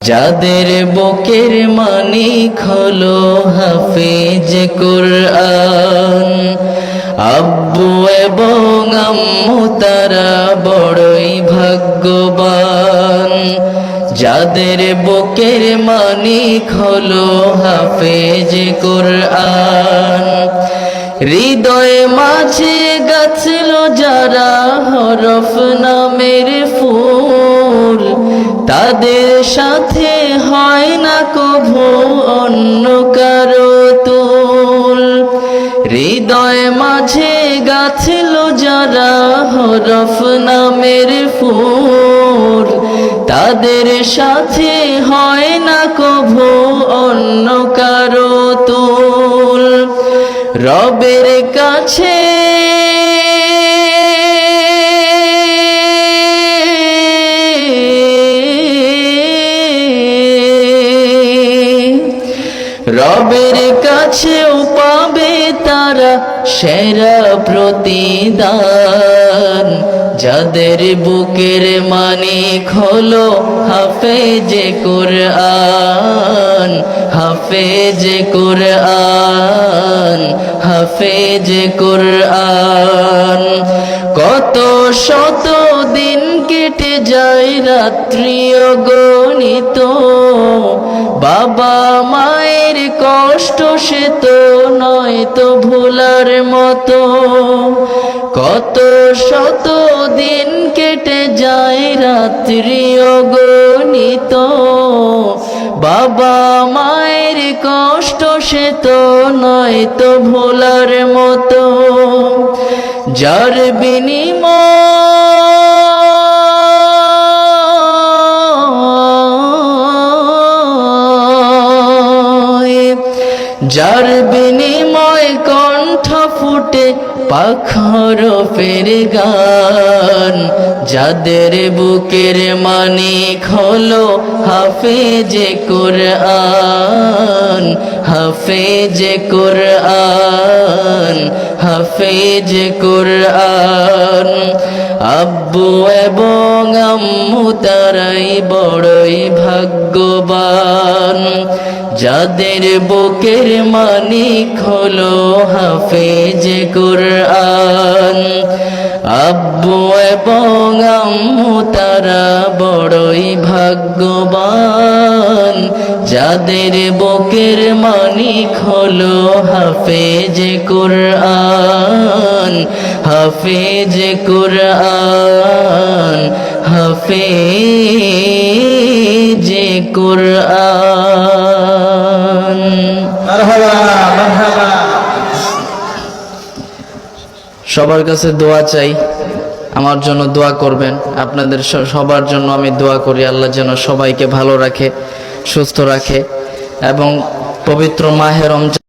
যাদের বুকের মানিক হলো হাফেজ কুরআন, আব্বু এবং আম্মু তারা বড়ই ভাগ্যবান। যাদের বুকের মানিক হলো হাফেজ কুরআন, হৃদয়ে মাঝে গাছল যারা হরফ নামের ফুল, তাদের সাথে হয় না কভু অন্য কারো তুল। হৃদয় মাঝে গাছল যারা হরফ নামের ফুল, তাদের সাথে হয় না কভু অন্য কারো তুল। রবের কাছে রবের কাছেও পাবে তারা সেরা প্রতিদান। যাদের বুকের মানিক হলো হাফেজ কুরআন, হাফেজ কুরআন, হাফেজ কুরআন। কত শত দিন কেটে যায় রাত্রি অগণিত, বাবা মায়ের কষ্ট সে তো নয় তো ভোলার মতো। কত শত দিন কেটে যায় রাত্রি অগণিত, বাবা মায়ের কষ্ট সে তো নয় তো ভোলার মতো। যার বিনিময় কণ্ঠ ফুটে পাখর ফের গান। যাদের বুকের মানিক হলো হাফেজ কুরআন, হাফেজ কুরআন, হাফেজ কুরআন। আব্বু এবং আম্মু তারাই বড়ই ভাগ্যবান। যাদের বুকের মানিক হলো হাফেজ কুরআন, আব্বু এবং আম্মু তারা বড়ই ভাগ্যবান। যাদের বুকের মানিক হলো হাফেজ কুরআন, হাফেজ কুরআন, হাফেজ কুরআন। মারহাবা মারহাবা। সবার কাছে দোয়া চাই, আমার জন্য দোয়া করবেন। আপনাদের সবার জন্য আমি দোয়া করি, আল্লাহ যেন সবাইকে ভালো রাখে, সুস্থ রাখে এবং পবিত্র মাহে রমজান